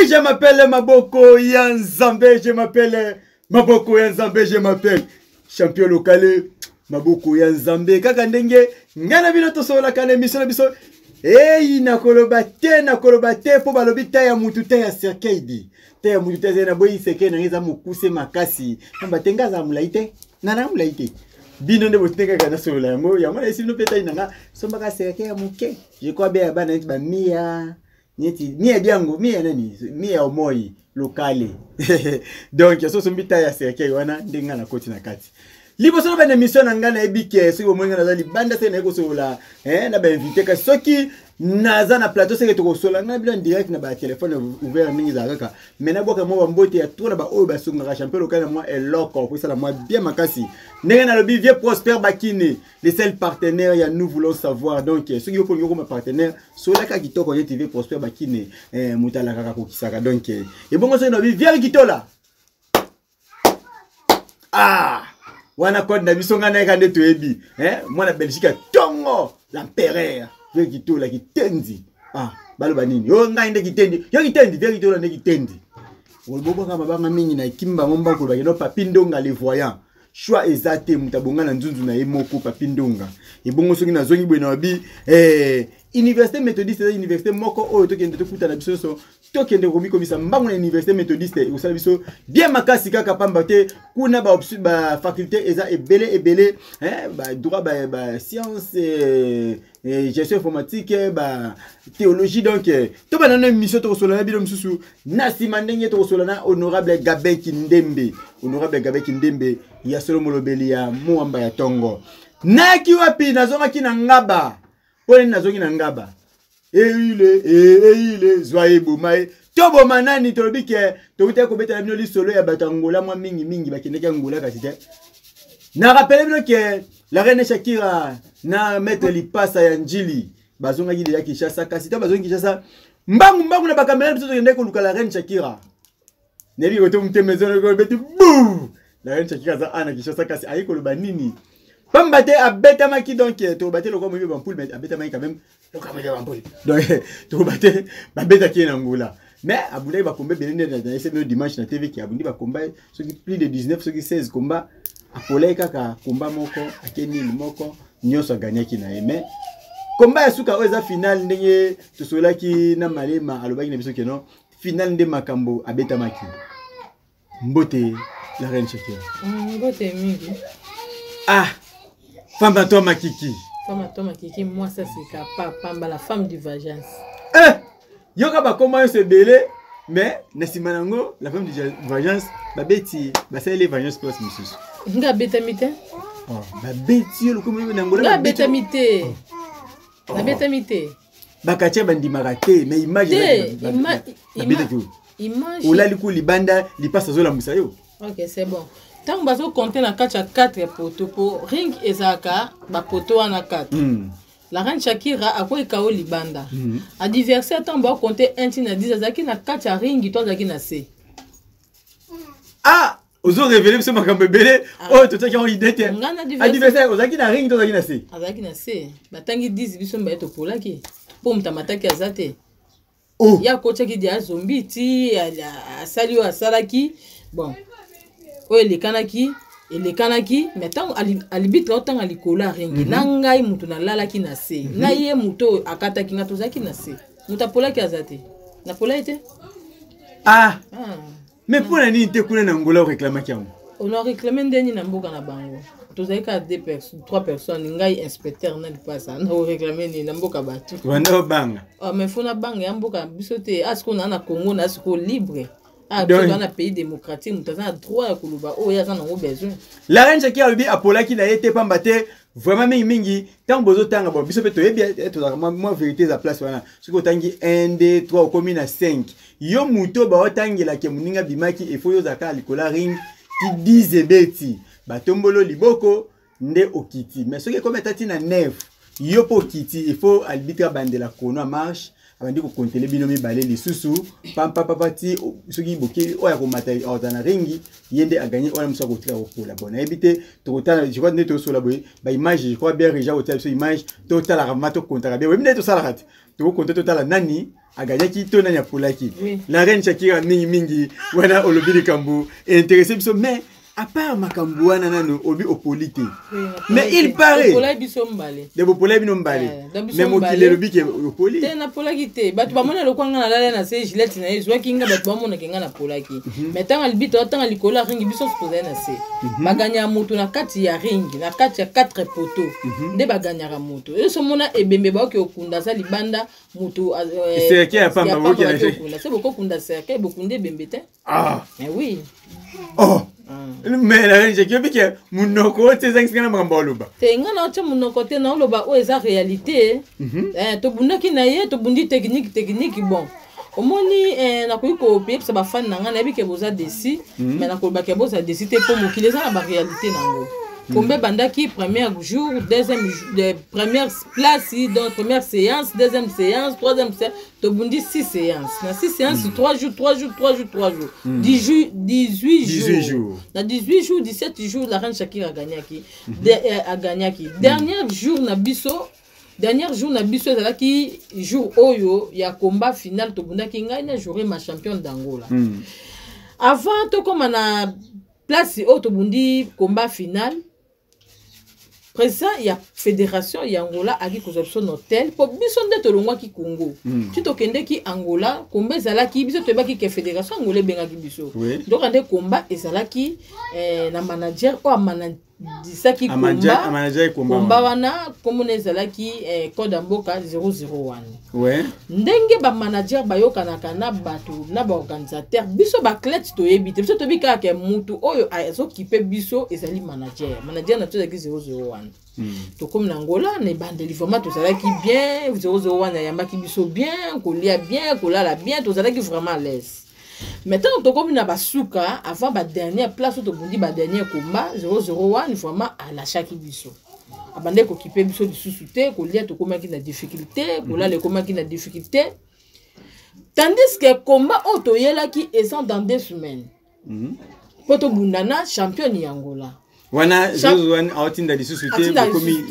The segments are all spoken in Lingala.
Oui, je m'appelle Maboko Yanzambe, je m'appelle Maboko Yanzambe, je m'appelle champion local Maboko Yanzambe. Kaka ndenge ngana bino tosola kana mission biso. Eh nakoloba te po balobi ta ya mutu ta ya serkeidi. Ta ya mutu ta na boyi seke na ngeza mukuse makasi. Namba tenga za mulaite. Nana mulaite. Bino nde botenga kana sola yango yango na isino peta inanga somba ka serke ya muke. Je crois bien bana ba mia. Mia diango, mia nani, mia omoi, lokale. Donc, yaso sombita ya serke wana, ndenga na koti na kati. Libo sono ba émission na ngana ebike, so yo mwenga na zali banda se na eko sola, na ba invité ka soki naza na plateau se ko sola na bila direct na ba téléphone ouvert mingi za kaka. Mena boka mo mbote ya tour na ba oyo ba sunga champion local moi et loko pour ça la moi bien makasi. Ndenga na lobi vie Prosper Bakine, les seuls partenaires ya nous voulons savoir donc ceux qui ont pour ma partenaire sola ka kitoko ye TV Prosper Bakine mutala kaka ko kisaka donc et bongo so lobi vie kitola. Ah wana code na bisonga na kande to ebi mwana Belgique tongo l'empereur vie kitola kitenzi baloba nini yo ngai nde kitendi yo kitendi vie kitola nde kitendi wolbobo kama banga mingi na kimba momba ko ba no papindonga les voyants choix exact mutabonga na nzunzu na yemoko papindonga ebongo soki na zongi bwena bi université méthodiste université moko oyo tokende tokuta na biso so tokende komi komisa mbango na université méthodiste usala biso bien makasi kaka pamba te kuna ba faculté eza ebele ba droit ba science gestion informatique ba théologie donc to ba na mission to kosola na bilo msusu na simandenge to kosola na honorable Gabin Kindembe ya solo molobeli ya muamba ya tongo naki wapi nazonga kina ngaba pole nazongi na ngaba eile zwaye bomae tobo manani tolobike tokute ko beta bino li solo ya batangola mwa mingi bakendeka ngola kasi te na rappelle bino que la reine Shakira na maître Lipasa ya njili bazonga gili ya Kinshasa kasi te bazongi Kinshasa mbangu na bakamera biso tokende ko luka la reine Shakira nebi ko to mtemezo ko beti bou la reine Shakira za ana Kinshasa kasi ayiko loba nini pamba te abeta maki donc to baté le comme ba poule mais abeta maki quand même le comme ba poule donc to baté ba beta ki na ngula mais abulai ba combat belende na ese no dimanche na TV ki abundi ba combat ceux qui plus de 19 ceux qui 16 combat apolai kaka combat moko akeni moko nyoso gagner ki na aimé combat suka oza final ndenge to solaki na malema alobaki na biso ke non final nde makambo abeta maki mbote la reine Shakira mbote mingi Femme toi Makiki. Moi ça c'est capable la femme du Vagence. Yoka ba comment se belé mais nesimanango la femme du Vagence ba beti ba ça les Vagence plus monsieur. Nga betamite. Ba beti le comme nangola. Nga betamite. La betamite. Ba katia bandi marate mais imagine. Imagine. Ola liku libanda li passe zo la musayo. OK, c'est bon. Tant que vous comptez na 4 poteaux pour ring ezaka ba poteau na 4. La reine Shakira a quoi kao libanda. Adversaire tant ba compter 1 tina 10 azaki na 4 ring to azaki na C. Ozo révéler ce makambe belé to taki on idée te. Adversaire ozaki na ring to azaki na C. Azaki na C. Ba tangi 10 biso mba to polaki. Po mtamataki azate. Ya kocha ki dia zombie ti asali o asalaki. Bon. Le kanaki mais tant alibitre autant alikola ringi nangai mutu na lala ki na se na ye muto akata ki ngato zaki na se mutapola ki azate na pola ete mais pour la nini te kuna na ngola réclamer ki am on a réclamé ndeni na mboka na bango tozalika 3 personnes ngai inspecteur na lipasa na réclamer ni na mboka batu wana banga mais fona banga ya mboka bisote asko na Congo na asko libre dans un pays démocratique, nous avons droit à Koulouba. Oh, il y a besoin. La reine Shakira lui a Paula qui n'a été pas batté vraiment mingi. Tant bozo tanga bon, biso peto bien moi vérité za place wana. Siko tangi 1 2 3 commune à 5. Yo muto ba otangi la ke muninga bimaki e foyo zaka likola ring qui dize beti. Ba tombolo liboko nde okiti. Mais ce que comme tati na 9. Yo po kiti, il faut arbitra bande la kono marche. abandi ko kontele bino mibale lisusu papa ti soki boki oya ko mata otana ringi yende a gagné oya musa ko tika ko pola bona ebite to kotana je crois ne to sola boy ba image je crois bien déjà hotel so image total la ramato kontaka bien oui to sala rat to ko total nani a gagné ki to nanya pola ki la reine Shakira mingi wana olobili kambu intéressé biso mais à part Makambouana nano obi opolite mais il paraît Pola biso mbale de Pola bino mbale mais mo ki le lobi ke opoli te na Pola ki te batu bamona lo kwanga na lala na se Gillette na ezwa kinga batu bamona kenga na Pola ki mais tanga libito tanga likola ringi biso supposé na se baganya moto na kati ya ringi na kati ya 4 poteaux nde baganya ra moto eso mona ebembe ba ke okunda za libanda moto c'est qui a pas ba ki na c'est beaucoup kunda c'est beaucoup nde bembe te mais oui oh mais la reine Shakira bike munoko te zangana mamba loba te ngana ocha munoko te na loba o eza réalité to bundaki na ye to bundi technique bon omoni na ko pepsa ba fan na ngana bike boza desi mais na ko ba ke boza desi te po mokile za ba réalité nango Combien bandaki premier jour, deuxième première place, donc première séance, deuxième séance, troisième séance, to bundi 6 séances. Na 6 séances, 3 jours. 18 jours. Na 18 jours, 17 jours, la reine Shakira a gagné qui. Dernier jour na biso ezalaki jour oyo ya combat final to bundaki ngai na jouer ma championne d'Angola. Avant to comme na place au to bundi combat final. Président il y a fédération ya Angola aki kozoption hôtel pour biso nde to longwa ki Congo. Tu to kende ki Angola combat ezalaki biso to baki ke fédération Angola bengaki biso. Donc ande combat ezalaki na manager o disaki combat wana comme ezalaki code mboka 001. Ouais. Ndenge ba manager bayokana kana bato na ba organisateur biso ba clé to yebite biso to bika ke mutu oyo azokipe biso ezali manager na to ezaki 001. To comme l'Angola ne bandeli vraiment to ezalaki bien 001 yambaki biso bien kolia bien kolala bien to ezalaki vraiment à l'aise. Maintenant, on comme na basuka avant ba dernière place to bundi ba dernier combat 001 vraiment à la chaque biso. Abandé ko kipe biso lisusu te ko lia to koma ki na difficulté, ko la le koma ki na difficulté. Tandis que combat auto yela ki est dans 2 semaines. Poto bundana champion ni Angola. Wana Josuan autinda lisusu te bokomi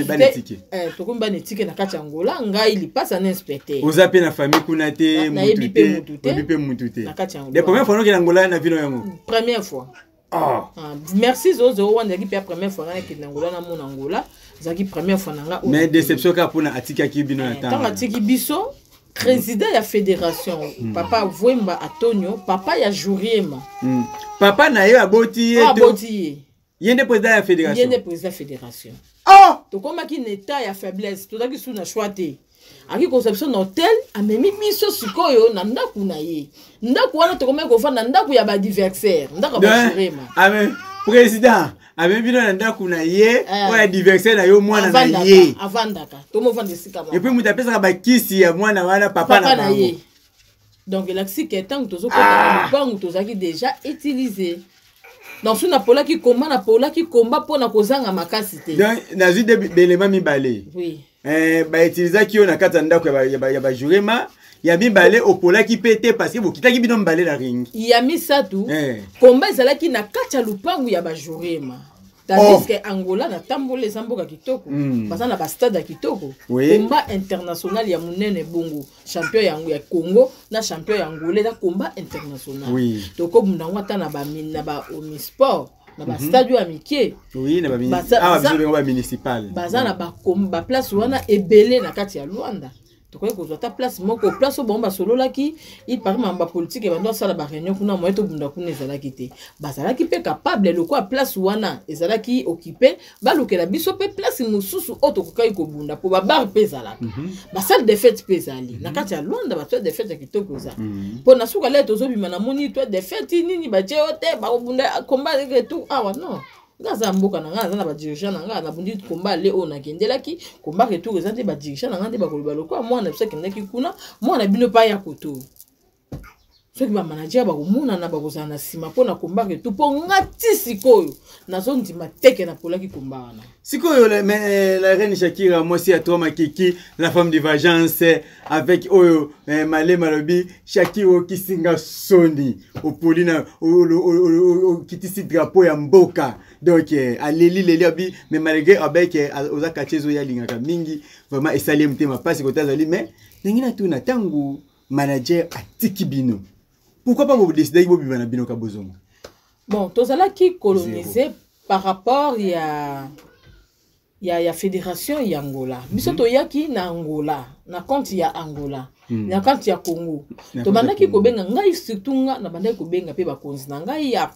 bana tike. To komba ne tike na kati Angola ngai li passe un inspecteur. Ozape na famille kuna te mutu te. La première fois que Angola na vino yango. Première fois. Merci Zozo wana ki pa première fois na ki Angola na mon Angola, zaki première fois nanga. Mais déception ka pona atika ki bino na temps. Tant atiki biso président de la fédération, papa Vwemba Antonio, papa ya Juriema. Papa na yo aboti ye. Aboti. Yende président de la fédération. Yende président de la fédération. To koma ki neta ya faiblesse, to daki suna choite. Aki conception hôtel, amemi biso sikoyo na ndaku na ye. Ndaku wana to koma ko fa na ndaku ya ba adversaire, ndaku ba Juriema. Amen. Président avec bino na ndaku na ye oya diverser na yo mwana na ye avandaka to mo vendre sika et puis muta pesa ba kisi ya mwana wana papa na ye. Donc l'axi que tant to zo ko na bangu to zaki déjà utilisé donc sur na pola ki combat pona kozanga makasi te donc na zide belema mibale oui ba utiliser ki yo na kata ndako ya ba Jurema ya mibale opola ki pete parce que bokitaki bino mbale la ring ya misatu combat ezalaki na kacha lupangu ya ba Jurema tandis que Angola na tambole samboka kitoko parce na ba stade kitoko combat international ya munene bongo champion ya Congo na champion ya Angola da combat international to ko mundangwa ta na ba Omisport na ba stade ya Mikie na ba municipal bazana ba place wana ebele na kati ya Luanda. Tu connais que ta place moko place bomba solo là qui il parle mamba politique et bando sala ba réunion kuna moyeto bunda kuna ezala kité bazala ki pe capable le quoi place wana ezala ki occupé ba lokela biso pe place mususu auto kokai ko bunda po ba bar pezala ba salle de fête pezali na kati ya Luanda ba salle de fête kitoko za po na suka le tozo bima na moni to de fête nini ba jeote ba bunda combat et tout non Gaza mboka na ngana na ba dirigeant na ngana na bundi combat le ona kendelaki combat retour ezante ba dirigeant na ngana ba koloba lokwa mwana bisa kendaki kuna mwana bino pa ya koto soki ba manager ba komona na ba kozana sima pona kombaka tout po ngati sikoyo nazo ndima teke na polaki kombana sikoyo la reine Shakira moi si à toi Makiki la femme de vengeance avec oyo Malé Malobi Shakira kisinga soni au polina au kitisi drapeau ya mboka donc aleli abi mais malgré avec oza kachezo ya lingaka mingi vraiment esali mtema pasi kotazali mais ngina tu na tangu manager atiki bino. Pourquoi pas vous décider que vous vivez dans le Bozongo? Bon, tous là qui colonisé par rapport il y a fédération y Angola. Bisoto yaki na Angola, na compte ya Angola, na compte ya Congo. To banda ki kobenga ngai surtout nga na banda ko benga pe ba konzi na ngai ya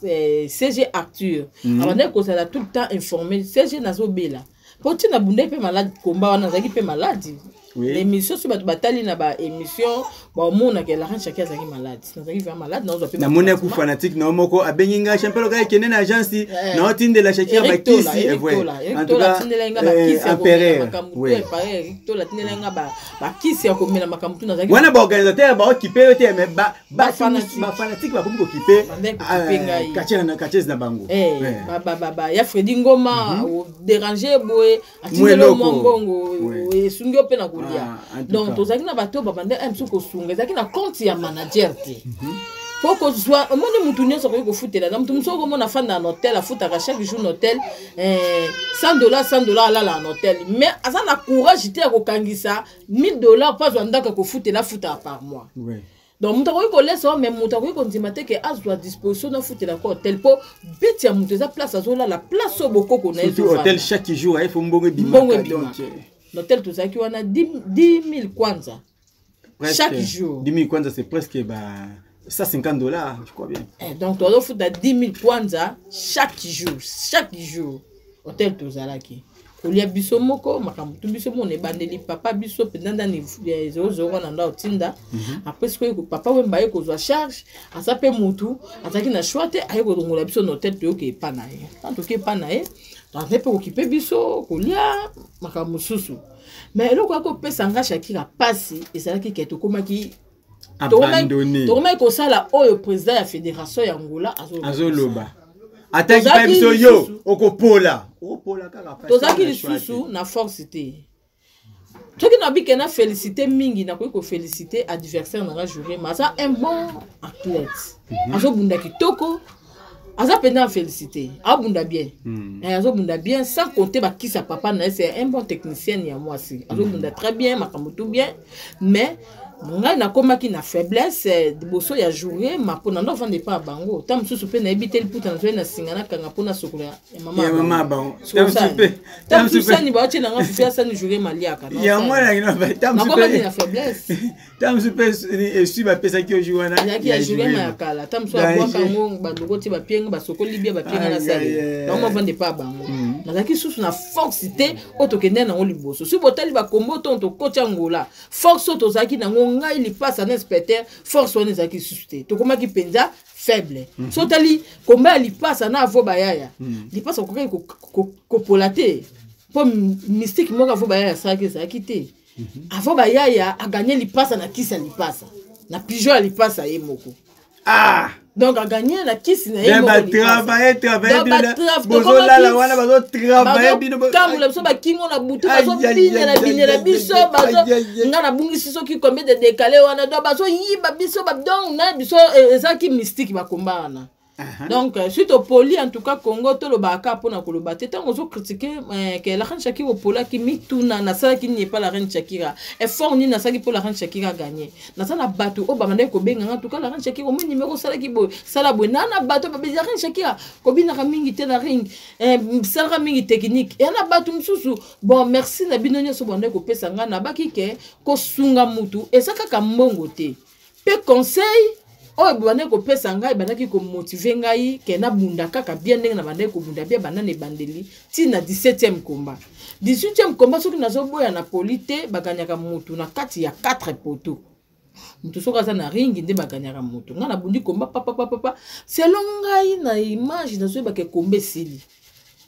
CG Arthur. Abanda ko sala tout le temps informé CG nazo bela. Poti na bunda pe malade komba wana zaki pe malade. L'émission sur batali na ba émission ba mona ke la ran chacun zaki malade na zaki vraiment malade na ozo na mona ku fanatique na moko abenginga champion ka kene na agence na otinde la Shakira ba kisi en tout cas empereur oui to la tinela nga ba kisi ya komela makamtu na zaki wana ba organisateur ba occupé te mais ba fanatique ba komiko occupé katia na katia na bango ya Fredi Ngoma o déranger boy atinelo mbongo e sungio pe na donc tozaki na bato babande msuko sunga zaki na compte ya manager te poko zwa omoni mutu nyonso ko futela na mutu msoko mona fanda na hôtel afutaka chaque jour hôtel $100 alala na hôtel mais aza na courage te ko kangisa $1000 pas ndaka ko futela futa par mois donc mutu ko laisse même mutu ko ndima te ke azwa disposition na futela ko hôtel po beti ya mutu za place azola la place obokoko na ezo hôtel chaque jour il faut mbongo bimaka donc l'hôtel tout ça qui on a 10 000 kwanza chaque jour. 10 000 kwanza c'est presque $150 je crois bien. Donc tu dois foutre 10 000 kwanza chaque jour. Hôtel tout ça là qui. Kolia biso moko makambo tu biso mon ebandeli papa biso pendant ni 00 na nda otinda après ce que papa wemba ye kozwa charge asape mutu ataki na choite aye ko ngola biso no hôtel to ke panaye. En tout cas panaye on peut occuper biso kolia makambo susu mais eloko ko pesa nga Shakira pasi ezalaki ke to komaki abandonné to komaki ko sala oyo président ya fédération ya Angola azoloba ataki pa biso yo okopola kaka pasi tozaki lisusu na force te toki na bikena féliciter mingi na ko féliciter adversaire na jouer mais ça un bon athlète azobunda kitoko aza pendant félicité abunda bien azobunda bien sans compter ba kisa papa na c'est un bon technicien ya moi si azobunda très bien makambo tout bien mais ngai na komaki na faiblesse de boso ya jouer ma pona ndo vande pas bango tam susu pe na ebite le puta na na singana kanga pona sokola ya mama bango tam susu ni ba chena nga fia sa ni jouer maliaka non ya mwana ina tam susu na faiblesse tam susu et si ba pesa ki jouer na ya jouer ma kala tam susu abwa kango ba ndoko ti ba pienga ba sokoli bia ba pienga na sale na mo vande pas bango na zaki susu na force te otokende na ngoli boso si botali ba kombo tonto kocha ngola force otozaki na ngai li passe un inspecteur force on ezaki susté to komaki penza faible so tali komba li passe na avo bayaya li passe ko polate po mystique moka avo bayaya saki te avo bayaya a gagné li passe na kisa li passe na pigeon li passe a yemoko donc a gagné la kisi na yemoko ba travailler bozo la wana bazo travailler bino kamula so ba kingo na butu bazo binela biso bazo ngana bungisi so ki combien de décalé wana do bazo yiba biso ba donc na biso ezaki mystique ba kombana donc suite au poli en tout cas Congo to lo baka pona ko lo baté tant on critiquer que la reine Shakira au pola qui mituna na ça qui n'est pas la reine Shakira effort ni na ça qui pour la reine Shakira gagner na ça na bato o ba mande ko benga en tout cas la reine Shakira au numéro sala ki bo sala bo na bato ba la reine Shakira ko bina ka mingi te na ring sala mingi technique et na bato msusu bon merci na binonyo so bonde ko pesa nga na bakike ko sunga mutu et ça ka mbongo te pe conseil oyo bande ko pesa ngai bandaki ko motiver ngai ke na bunda kaka bien ndenge na bande ko bunda bien banane bandeli ti na 17e combat 18e combat soki nazo boya na polité baganyaka mutu na kati ya 4 poteaux mutu soka za na ring nde baganyaka mutu nga na bundi combat papa selon ngai na image nazo ba ke kombe sili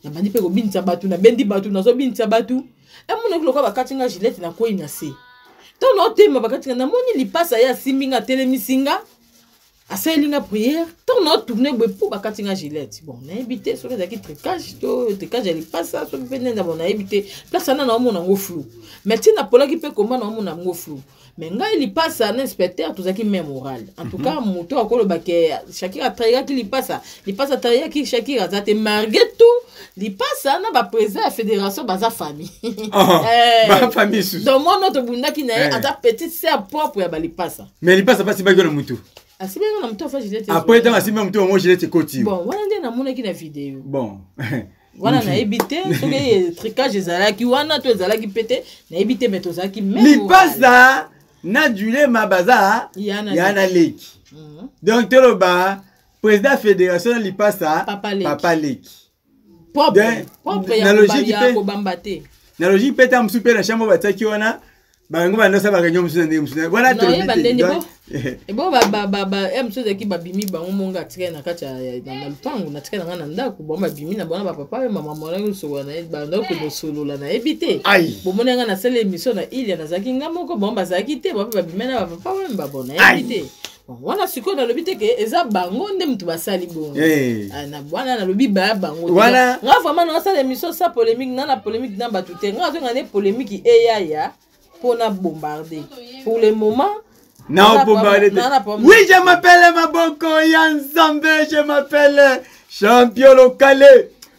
na bandi pe ko binza batu na bendi batu nazo binza batu e mona ko ba kati nga gilet na ko ina se to no tema bakati na moni li pasa ya simbinga telemisinga asalinga prière tant no tourner boy pour bakatinga Gillette bon na éviter so que zaki tricage elle passe ça so que na bon na éviter place na na mona ngo flou mais tina pola ki pe comment na mona ngo flou mais nga il passe un inspecteur tout zaki même moral en tout cas moto akolo baké Shakira traiga ki il passe traiga ki Shakira za te marguer tout il passe na ba président fédération baza famille ba famille sous donc moi notre bunda ki na ata petite sœur propre ya ba li passe mais il passe pas si ba gona mutu asibe na mtu afa Gillette après tant asibe mtu mo Gillette koti bon wana nde na mona ki na vidéo bon wana na ebité so que tricage ezalaki wana to ezalaki pété na ebité mais tozaki même il passe ça na dule mabaza yana leki donc tolo ba président fédération li passe ça papa leki propre ya logique ko bambate na logique pété am super na chambre bataki wana bango bando sa bakanyo musuna ndenge musuna wana to et bon msoza ki babimi bango monga atika na kati na lupango na tika na ndako bon babimi na bona papa mama mona so na bando ko solola na ebité bon mona na sele émission na Ilia na zaki ngamoko bon bazaki te bon babimi na papa ba bona ebité bon wana siko na lobite ke eza bango nde mtu basali bongo na bwana na lobi ba bango wana nga vraiment na sala émission sa polémique na polémique na batute nga zo ngane polémique eya pour na bombarder pour le moment non bombarder oui je m'appelle Maboko ya Nzambe je m'appelle champion local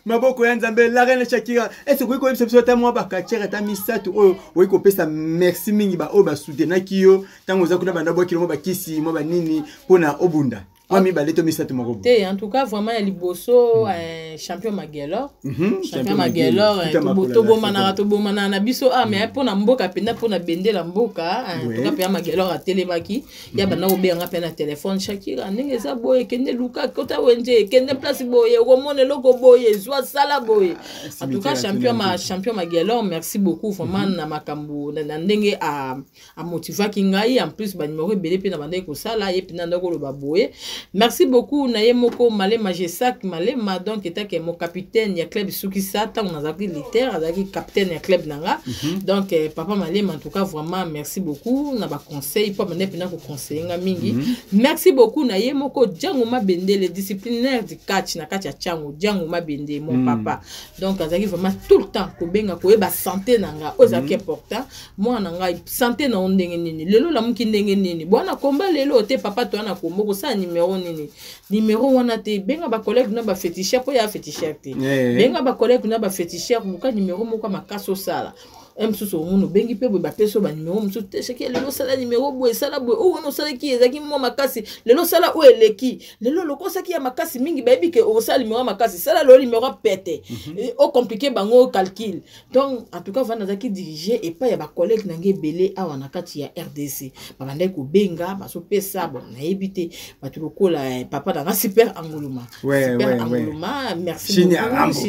Maboko ya Nzambe la reine Shakira est-ce que ko yebisa ta mwa ba kachera ta misatu oyo oyi ko pesa merci mingi ba o ba soutenaki yo tango za kuna banda bokilo mo ba kisi mo ba nini pona obunda Ami baleto misatu moko. En tout cas vraiment ya liboso champion Magelor. Champion Magelor to bomana na biso mais pona mboka penda pona bendela mboka en tout cas pe Magelor a telemaki ya bana obenga pe na téléphone Shakira ndenge za boye kende luka kota wenje kende place boye romone loko boye zwa sala boye. En tout cas champion Magelor merci beaucoup vraiment na makambo na ndenge a motiva kingai en plus ba numéro belé pe na bande ko sala ye pina ndako lo ba boye. Merci beaucoup Nayemoko Malema Jesak Malema donc était que mon capitaine ya club Sukisa tant on a appris littéraire avec capitaine ya club nanga donc papa Malema en tout cas vraiment merci beaucoup na ba conseil pas mener pena ko conseiller nga mingi merci beaucoup Nayemoko Django Mabende le disciplinaire du catch na catch ya Chango Django Mabende mon papa donc azaki vraiment tout le temps ko benga ko eba santé nanga ozaki important moi nanga santé na ndenge nini lelo la muki ndenge nini bwana komba lelo te papa to na kombo ko sa numéro numéro wana te benga ba collègue na ba féticheur po ya féticheur te benga ba collègue na ba féticheur muka numéro moko makaso sala msusu omuno bengi pe ba peso ba numéro msusu te cheki lelo sala numéro boye sala boye o wono sala ki ezaki mo makasi lelo sala o eleki lelo lokosa ki ya makasi mingi bayebi ke o sala numéro makasi sala lo numéro pété o compliqué bango calcul donc en tout cas vana zaki diriger et pas ya ba collègue nange belé awa na kati ya RDC ba bandai ko benga ba so pesa bon na ebité ba tulokola papa dans super Angoluma super Angoluma merci beaucoup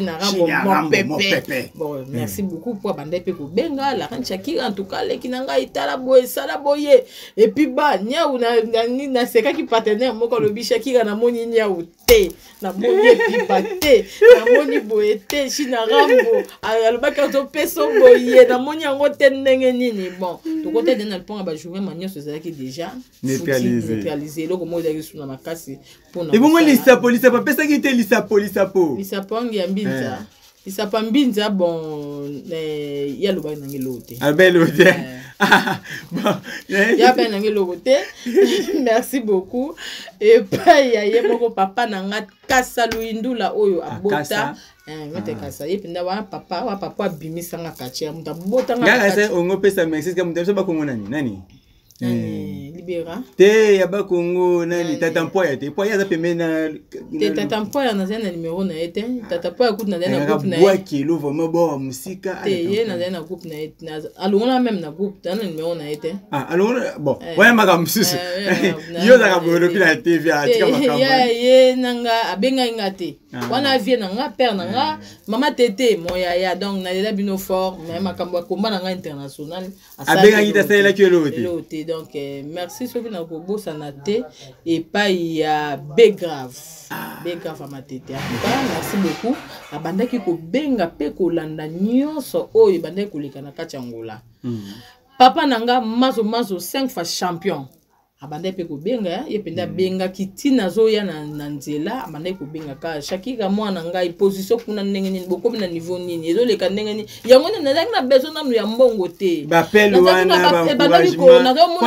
mon pépé bon merci beaucoup pour bandai pe ko benga la reine Shakira en tout cas les kinanga itala boye sala boye et puis ba nyau na seka ki partenaire moko lobi Shakira na moni nyau te na moni pipate na moni boye te china rambo alba ka to peso boye na moni yango te ndenge nini bon to côté de na pont ba jouer manio ce ça qui déjà neutraliser loko mo daki suna makasi pona et bon lisa police pas pesa ki te lisa pongi ya mbinza isa pambinza bon ya lo ba nangi lote abelote bon ya ba nangi lote merci beaucoup et pa ya yemoko papa nanga kasa luindula oyo abota ngote kasa yepinda wa papa bimisanga kachia muta bota nga kasa ongo pesa merci ka muta so ba kongo nani libera te ya ba Kongo nani tata mpoya te poya za pemena te tata mpoya na zena numéro na ete tata mpoya kutu na zena groupe na ete kilo vraiment bo musika te ye na zena groupe na ete alongona même na groupe na numéro na ete alongona bon waya maka msusu yo za ka bolo pila TV atika makamba ye nanga abenga ngate wana vie nanga père nanga mama tete moya donc na lela bino fort mais makambo komba nanga international abenga ngita sala kilote donc merci ceux qui na kobo sanate et pas il y a bégrave à ma tête merci beaucoup abandaki ko benga pe ko landa nyonso oyo bandaki ko leka na kati Angola papa nanga mazo 5 fois champion abanda pe ko benga ye penda benga kitina zo ya na nzela abanda ko benga ka Shakira mwana ngai position kuna ndenge nini bokomi na niveau nini ezo leka ndenge nini yango na ndenge na besoin na ya mbongo te ba pelu wana ba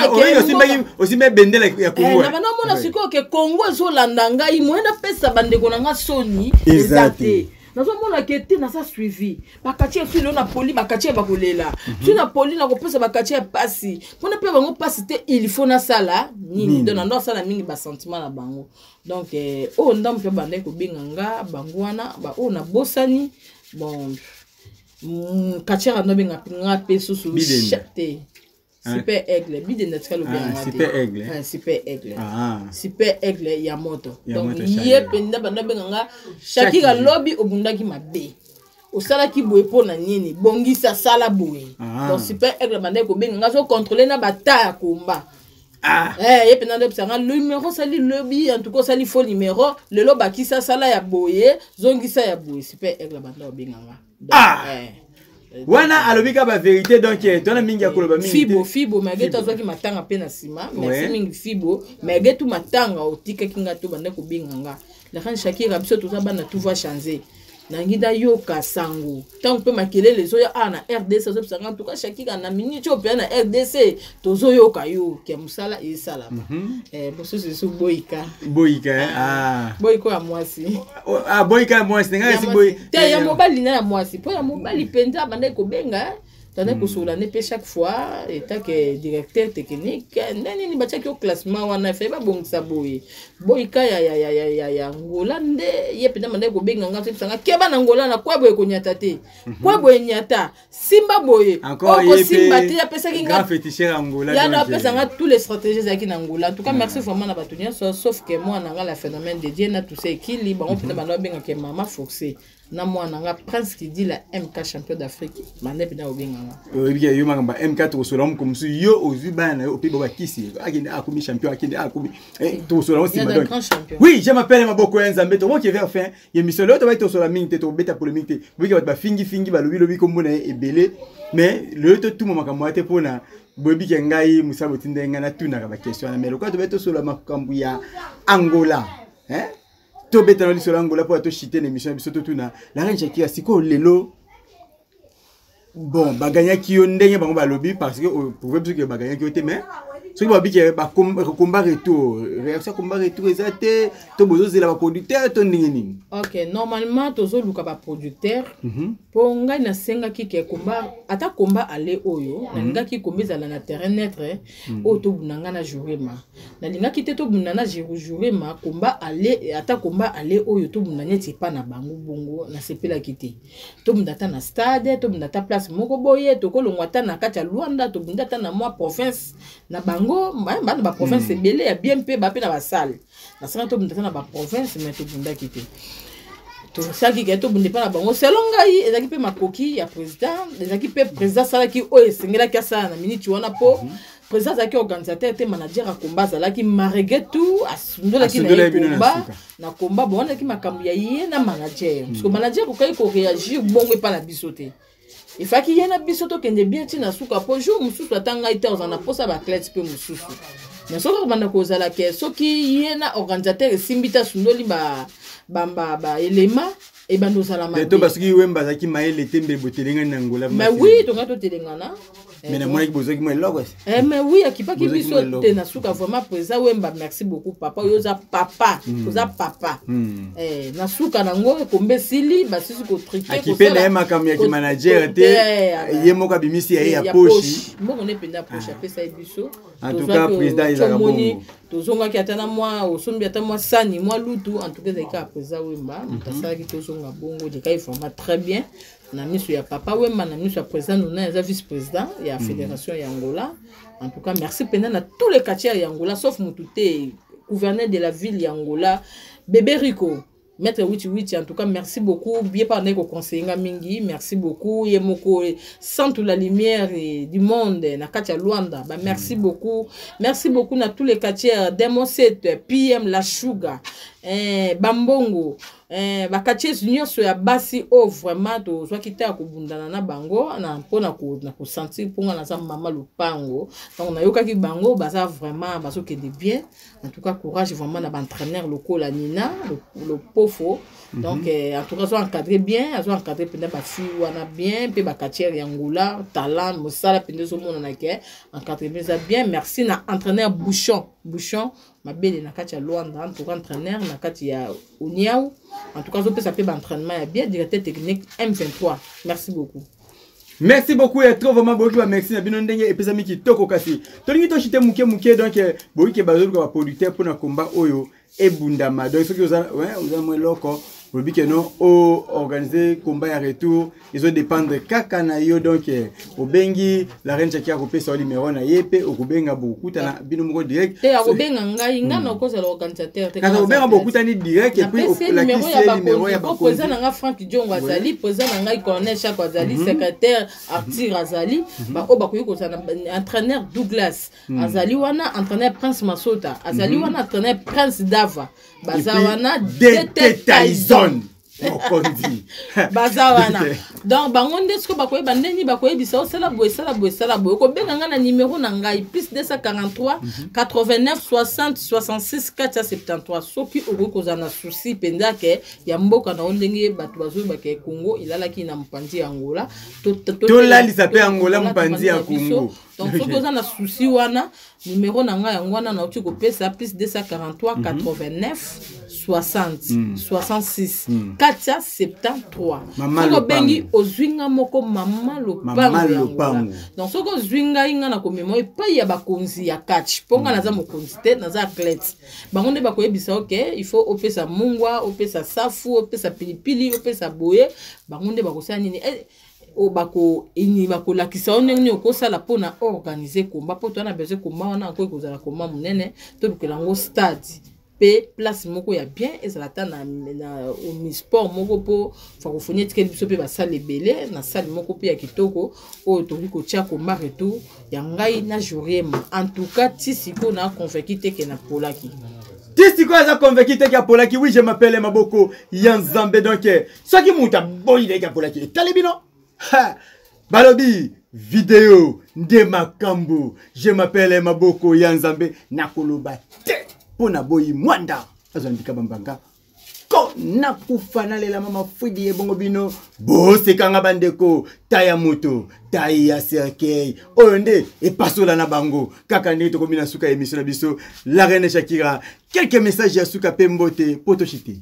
encouragement aussi me bendela ya Congo na bana mona siko ke Congo zo landa ngai mwenda pesa bandeko na nga soni ezate nazo mona kete na sa suivi bakatia tu na poli bakatia bakolela tu na poli na kopesa bakatia pasi pona pe bango pasi te il faut na sala nini donc na sala mingi ba sentiment na bango donc o ndam pe bande ko binganga bango wana ba o na bosani bon katia no benga pinga pe susu chate Super Aigle, bide natikalo bien. Super Aigle. Super Aigle. Super Aigle ya moto. Donc yé penda banda benganga Shakira lobby obundaki mabe. Osala ki boye pona nini, bongisa sala boye. Donc Super Aigle banda ko benganga so contrôler na bata komba. Yé penda de psanga le numéro sali lobby en tout cas sali faux numéro, le loba ki sa sala ya boye, zongisa ya boye. Super Aigle banda benganga. Wana alobika ba vérité donc tona mingi ya koloba mingi fibo mage to zoki matanga pe na sima merci mingi fibo mage tu matanga otika kinga to bande ko binganga la kan Shakira biso to za bana tout va changer nangida yoka sango tant pe makelele zo ya na RDC zo psanga to ka Shakira na minute pe na RDC to zo yoka yo ke musala e sala boso se boyika boyiko ya mwasi boyika ya mwasi nga si boy te ya mobali na ya mwasi po ya mobali penza bande ko benga tandis que sur l'année chaque fois état que directeur technique nani ni bacha ki classement wana fait ba bon saboye boyika ya Angola nde ye penda mande ko benga ngati sanga keba na Angola na kwa boye ko nyata te kwa boye nyata simba boye encore simba te ya pesa ki grand féticheur Angola ya na pesa nga tous les stratégies za ki na Angola en tout cas merci vraiment na batunia sauf que moi na nga la phénomène de Dieu na tout ça équilibre on penda mande benga ke mama forcé na mwana nga prince qui dit la MK champion d'Afrique mande penda obenga bien yo magamba M4 to sola comme si yo ozu bana au pays bakisi akinde akomi champion akinde akomi to sola aussi madame oui je m'appelle Maboko ya Nzambe to mo qui vers fin émission là to ba to sola mingi to beta polémique te oui ba fingi ba lobi comme na ebele mais le to tout makambo ate pona bobi ke ngai musabo tindenga na tuna ba question mais le quoi to ba to sola makambo ya Angola to beta no sola Angola pour to chiter l'émission biso to tuna la reine Shakira siko lelo. Bon, baganya qui yon ndenge bango ba lobby parce que pour que baganya qui était mais ce qui va bien ba combat retour réaction combat retour exacté to bozo zela ba producteur to ndenge. OK, normalement tozo luka ba producteur pour ngai na senga ki ke combat ata combat aller oyo na nga ki komeza na terrain netre o to bunanga na jurema na linga ki te to bunana jurema combat aller ata combat aller oyo to bunanya ti pa na bango bongo na sepela kiti to bundata na stade to bundata place moko boye to ko longwata na kati ya Luanda to bundata na moi province na bango bana ba province belé ya bien pe ba pe na ba salle na sanga to bundata na ba province mais to bunda kiti to saki ke to bunde pa na bango selon ngai ezaki pe makoki ya président ezaki pe président sala ki o esengela ka sana na minute wana po président zaki organisateur te manager a combat zala ki maregetu asundola ki na combat bon na ki makambu ya ye na manager parce que manager ko kai ko réagir bongo pa na bisote il faut qu'il y ait un bisoto qui est bien tina suka po jour mususu atanga ite ozana posa ba clés pe mususu mais soko banda ko zala ke soki yena organisateur simbita sundoli ba elema et bando salama to parce que wemba zaki maele tembe botelenga na Angola mais oui to ngato telengana mais na moi qui bozoki moi logo mais oui akipaki biso te na suka vraiment président wemba merci beaucoup papa yoza papa oza papa na suka nango kombe sili basisi ko triquer ko sala akipenda makamya ki manager te yemo ka bimisi ya poche mbongo ne penda poche pesa biso en tout cas président Isaac Bongo tozonga ki atana moi osombi ata moi sani moi lutu en tout cas zaka président wemba mutasala ki tozonga bongo de kai format très bien na miso ya papa wemba na miso ya président nuna ya vice président ya fédération ya Angola en tout cas merci pena na tous les quartiers ya Angola sauf Mututé gouverneur de la ville ya Angola bébé Rico Maître Witi en tout cas merci beaucoup bien parlé ko conseiller mingi merci beaucoup yemoko centre la lumière du monde na katia Luanda merci beaucoup na tous les quartiers Demo 7 PM la Sugar bambongo bakatier nyonso ya basi o vraiment tozwaki te ya kobundana na bango na mpona kosentir mponga naza mama lupango donc nayokaki bango baza vraiment bazokende bien en tout cas courage vraiment na baentraîneur lokola Nina le pofo donc en tout cas azo encadré bien azo encadré penda basi wana bien mpe bakatier ya ngula talent mosala pende ezomona ke encadré bien merci na entraîneur bouchon mabele na kati ya Luanda en tout cas entraîneur na kati ya Uniau en tout cas zo pesa pe ba entraînement ya bien directeur technique M23 merci beaucoup. Merci beaucoup et trop vraiment beaucoup merci na bino ndenge epesa miki toko kasi tolingi to chite muke donc boyike bazolu ka producteur pour na combat oyo ebundama donc soki oza mwe loko Robi que non au organiser combat à retour ils ont dépendre kaka na yo donc au bengi la reine chakia kopé sur numéro na yepe au kubenga beaucoup tana bino moko direct te ya kubenga ngai ngana ko za l'organisateur te kana kubenga beaucoup tani direct et puis la numéro ya ba poser na nga Frank Diongo azali poser na ngai Cornel Chako azali secrétaire Arthur azali ba ko ba ko za entraîneur Douglas azali wana entraîneur Prince Masota azali wana entraîneur Prince Dava bazawana DT Tyson bazawana donc bango ndesko bakoye bandeni bakoye bisa osala boye ko benga nga na numéro na ngai plus 243 89 60 66 473 soki okoza na souci penda ke ya mboka na ondenge batu bazo bake Congo ilalaki na mpanzi Angola to lalisa pe Angola mpanzi ya Congo donc soki oza na souci wana numéro na ngai yango wana na uti kopesa plus 243 89 60 66 473 soko bengi ozwinga moko mama lopango donc soko ozwinga inga na komema epai ya bakonzi ya catch ponga naza mokonzi te naza athlète bango nde bakoyebisa ok il faut opesa mungwa opesa safu opesa pilipili opesa boye bango nde bakosala nini o bako ini bako lakisa oneni okosala pona organiser combat po to na besoin combat wana ko kozala combat munene to lukelango stade pe place moko ya bien ezalata na sport moko po fakofoni tikeli biso pe basale belé na salle moko pe ya kitoko o to liko tia combat retour ya ngai na Juriema en tout cas tisiko na convaincu te ke na polaki Tisiko aza convaincu te ke polaki oui je m'appelle Maboko Yanzambe donc soki muta boyi de ke polaki talibino ha balobi vidéo de makambo je m'appelle Maboko Yanzambe nakoloba te pona boyi mwanda azandika bambanga ko nakufana lela mama fudi ebongo bino bose kanga bandeko taya moto taya cercueil onde e pasola na bango kaka ndito komina suka émission na biso la reine Shakira quelques messages ya suka pembote potoshite.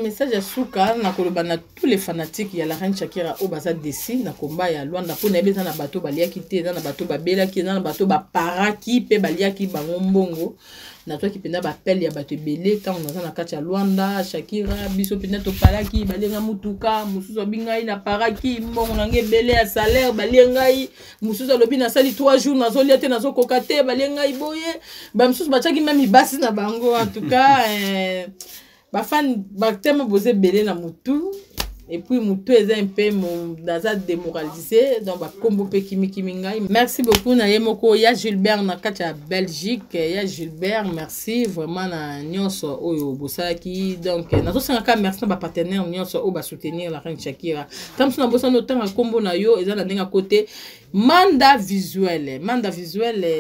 Message à Souka na koloba na tous les fanatiques ya la reine Shakira au baza desi na combat ya Luanda po na beza na bato balia kité na bato babela ki na bato ba paraki pe balia ki bango mbongo na toi ki penda ba appel ya bato belé quand on na kati ya Luanda Shakira biso penda to paraki balenga mutuka mususu bingai na paraki mbongo na nge belé ya salaire balengai mususu lobi na sali 3 jours na zolia te na zo kokate balengai boye ba mususu bachaki même basi na bango en tout cas bafan batema bosé belé na mutu et puis mutu est un peu daza démoralisé donc ba kombo pe kimi ngai merci beaucoup na yemoko ya Gilbert na katia Belgique ya Gilbert merci vraiment na nyonso oyo bosaki donc na to sanga merci na ba partenaire nyonso o ba soutenir la reine Shakira tam sona bosa no tanga kombo na yo eza na ndenga côté Manda visuel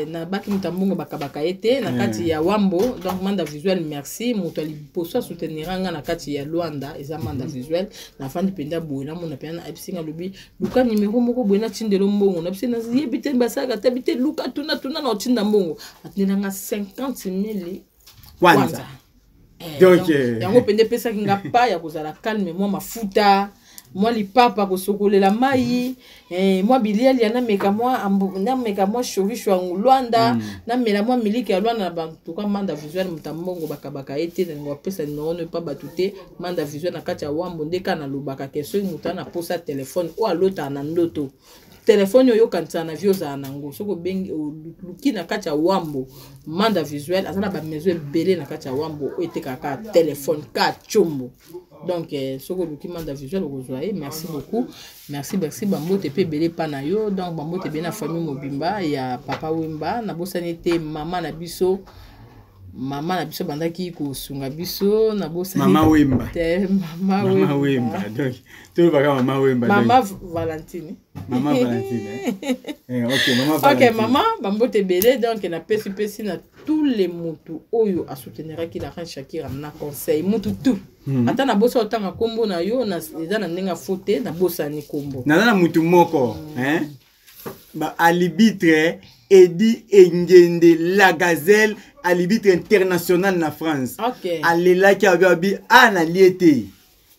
na baki mutambungo bakabaka ete na kati ya Wambo donc Manda visuel merci mutali poso soutenir nga na kati ya Luanda eza Manda visuel na fandi penda boina mona pena episinga lobi luka numéro moko boina tindelo mbongo na pisina yebite basaka tabite luka tuna na tinda mbongo atinanga 50,000 kwanza donc yango pende pesa kinga pa ya kozala calme moi mafuta moi lipapa kosokolela mai moi biliali ya nameka moi shorisho ya Luanda namela moi miliki ya Luanda na bantu kwa Manda visuel mutambongo bakabaka ete ngo pesa no pas batute Manda visuel na kati ya Wambo ndeka na lubaka keso mutana posa telefone o alota na ndoto telefone yo kanisa na vioza nango soko bengi luki na kati ya Wambo Manda visuel azana ba maison belé na kati ya Wambo o ete kaka telefone ka chombo donc soko luki Manda visuel ozoaye merci beaucoup merci bambote pe belé pana yo donc bambote be na famille mobimba ya papa Wemba na bosani te mama na biso Mama na biso bandaki kosunga biso na bosa Mama Wemba. Mama Wemba. Donc tout baka Mama Wemba. Mama Valentine. Mama Valentine. OK, Mama Valentine. OK, maman, bambote belé donc na pesi na tous les mutu oyo a soutenir ki la reine Shakira na conseil mutu tout. Ata na bosa otanga kombo na yo na eza na ndenga fote na bosa ni kombo. Na mutu moko, hein? Ba alibitre Eddie Engende la Gazelle alibitre international na France. OK. Alela ki abi na liete.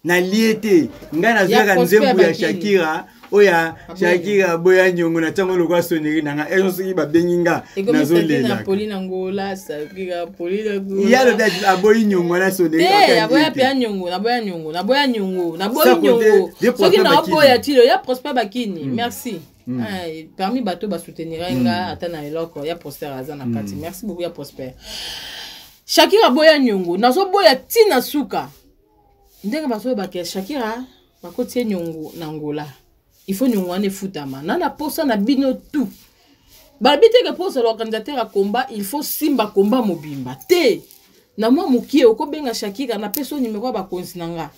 Na liete. Ngana zaka nzembu ya Shakira. Oya Shakira boya nyongo na tango lokwa soneri nanga ezoki ba benginga nazolela. Pauline Ngola Shakira Pauline Ngola. Ya le bête aboyi nyongo na soneri. Ya boya pia nyongo, na boya nyongo, na boya nyongo, na boya nyongo. Soki na boya tilo ya Prosper Bakini. Merci. Parmi bateau ba soutenir nga atana eloko ya Prosper azana kati. Merci beaucoup ya Prosper. Shakira boya nyongo, nazo boya tina suka. Ndenge baso ba ke Shakira bakotie nyongo na Ngola. Il faut nous en foutama. Nana posa na bino tout. Babite que pour l'organisateur à combat, il faut simba combat mobimba. Te. Na moi mukie oko benga Shakira na peso numéro ba konsinanga.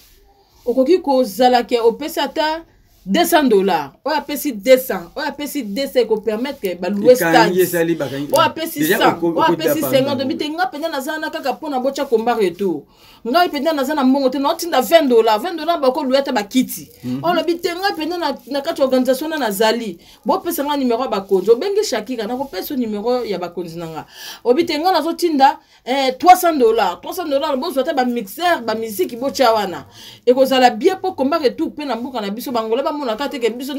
Okoki ko zalake o pesata $200. Oya pesi 200. Oya pesi 200 ko permettre que ba louer stade. Oya pesi 100. Oya pesi 50 bite nga penda na zana kaka pona bocha combat retour. Nga penda na zana mbongo te na tinda $20. $20 ba ko louer ta ba kiti. On le bite nga penda na kati organisation na zali. Bo pesa nga numéro ba konzo bengi Shakira na ko pesa numéro ya ba konzinanga. Obite nga na zo tinda $300. $300 bo zo ta ba mixeur ba musique bocha wana. E ko zala bien pour combat retour pe na mboka na biso bangola mona kate ke biso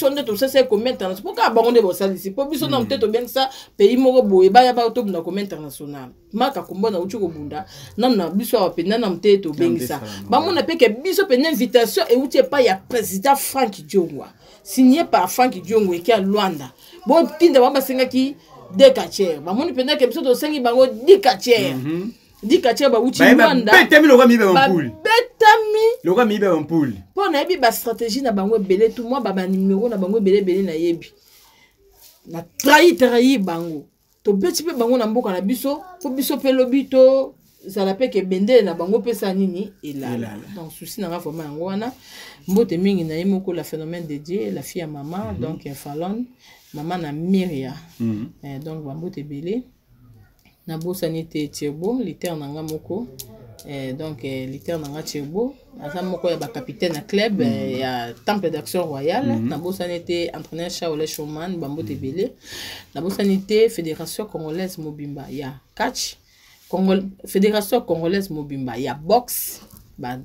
neto sese comme international pourquoi bangonde bo salisi po biso na mteto bien ça pays moko boye ba ya ba to bunda comme international maka kumbona uchi ko bunda na biso wa pena na mteto bien ça ba mona pe ke biso pe invitation et uti pa ya président Frank Diongo signé par Frank Diongo et qui a Luanda bon tinda ba basenga ki de kacher ba mona pena ke biso to sengi bango di kacher di kacher ba uchi Luanda betami lo mi be mpoule betami lo mi be mpoule pour na yebi ba stratégie na bango belé tout moi ba numéro na bango belé na yebi na trahi bango to beti pe bango na mboka na biso po biso pe lobito zala pe ke bende na bango pesa nini elala donc souci na vraiment yango wana mbote mingi na yemoko la phénomène de Dieu la fille à maman donc Fallon maman na Myria donc bambote belé na bosanité Thierbo liter nanga moko donc liter nanga Thierbo asa moko ya ba capitaine na club ya Temple d'Action Royale na bosanité entraîneur Charles Schumann bambote belé na bosanité fédération congolaise mobimba ya catch fédération congolaise mobimba ya boxe ba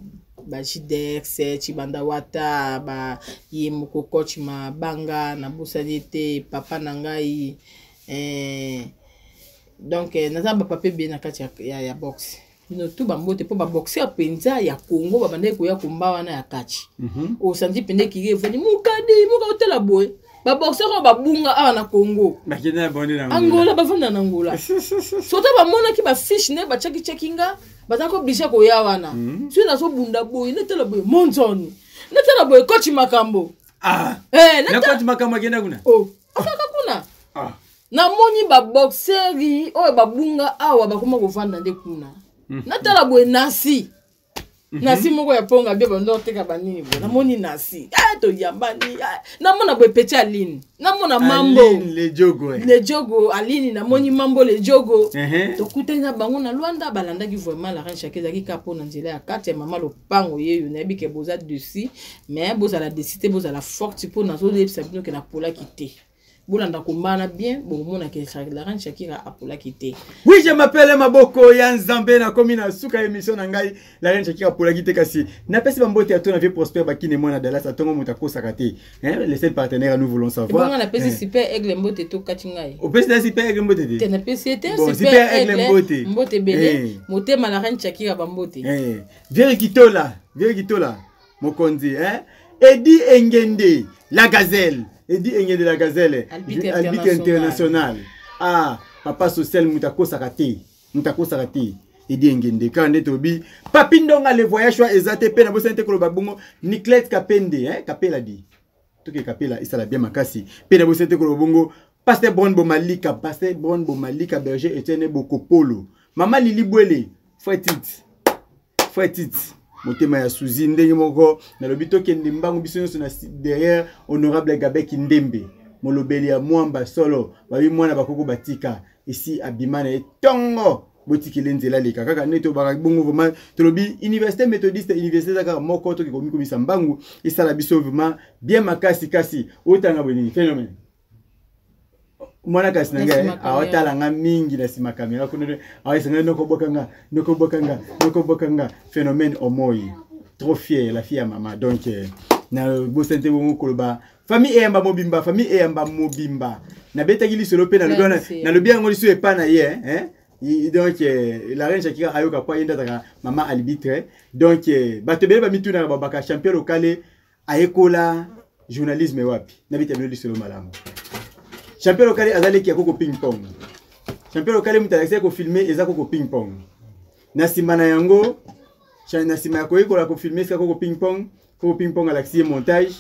JDX Chibanda Wata ba yemoko coach mabanga na bosanité papa nangai donc naza ba pape bien na kati ya boxe no tout bambote po ba boxer penza ya Congo ba bande ko ya komba wana ya kati o sandi pende ki evani mukadi muka hotela boy ba boxer ko ba bunga awa na Congo ba kena bonde na Angola ba vanda na Angola soto ba mona ki ba fish ne ba chaki chakinga ba ta ko bisha ko ya wana so na so bunda boy ne tela boy monzoni ne tela boy coach makambo na coach makambo kenda kuna afaka kuna na moni ba boxeri oyo babunga awa bakoma kovanda nde kuna natala boye nasi nasi moko ya ponga bia bando teka banini boye na moni nasi to yambani na mona boye peti aline na mona mambo le jogo aline na moni mambo le jogo to kutena bango na Luanda balanda ki vraiment la reine Shakira ki kapo na nzela ya kati ya mama lopango yeyo na bi ke boza dessus mais boza la décité boza la forte pour na zo le sabino ke na pola kité bolanda kombana bien bomona ke la reine Shakira apola kité. Oui, je m'appelle Maboko ya Nzambe na komi na suka émission na ngai la reine Shakira apola kité kasi na pesi bambote ato na vie Prosper Bakine mwana Dallas atongo mutako sakate les seuls partenaires nous voulons savoir bon on a pesi super aigle mbote to katingai o pesi na super aigle mbote te na pesi était super aigle mbote belé motema la reine Shakira bambote vieux kitola mokonzi Eddie Engende la gazelle Eddie Engende la gazelle arbitre international papa social mutako sakate Eddie Engende kande tobi papindonga le voyage wa ezate pe na bosante ko babungo Niclette Kapende Kapela di toke Kapela isala bien makasi pe na bosante ko babungo Pasteur Bon Bomalika berger Etienne Bokopolo Maman Lili Bwele, Fouetit. Motema ya Suzy ndenge moko na lobito kende mbangu biso na derrière honorable Gabek Ndembe. Molobeli ya Mwamba solo, babi mwana bakoko batika ici abimana etongo. Botikele nzela leka kaka neto baka bongo vraiment tolobi université méthodiste université zaka moko to komi komisa mbangu isala biso vraiment bien makasi kasi otanga boni phénomène. Mwana kasi nanga awatala nga mingi na sima kamera kuno awesanga noko bokanga phénomène omoi trop fier la fille à maman donc na bo sente bongo koloba famille eyamba mobimba na betaki lisolo pe na lobana na lobi yango liso epana ye hein. Donc la reine Shakira ayoka kwa yenda taka mama arbitre donc batebele ba mituna babaka champion local ayekola journalisme wapi na bitabelo lisolo malamu champion local azaleki ya koko ping pong champion local mutalaxia ko filmer eza koko ping pong na simana yango na sima ya koyekola ko filmer ska koko ping pong alaxie montage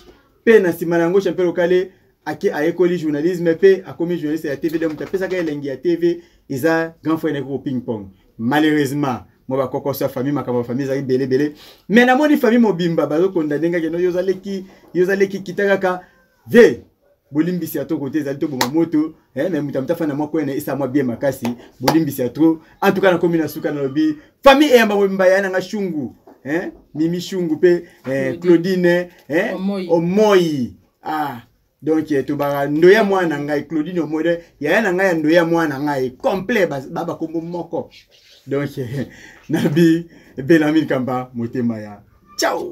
pe na simana yango champion local ake ayekoli journalisme pe akomi journaliste ya TV donc tapesa ka elengi ya TV isa grand frère neko ping pong malheureusement mo ba koko sa famille makamba famille za belé mais na moni famille mobimba bazo condamner nga keno yozaleki kitaka ka ve bolimbisi ato côté za to boma moto mais mutamta na moko ene isa mwa bien makasi bolimbisi atro en tout cas na commune suka na lobi famille eyamba mobimba yana nga shungu Mimi shungu pe Claudine Omoi donc tu bara ndoya mwana ngai Claudine Omoi ya na ngai ndoya mwana ngai complet baba kombo moko donc nabi Belamine Kamba motema ya ciao.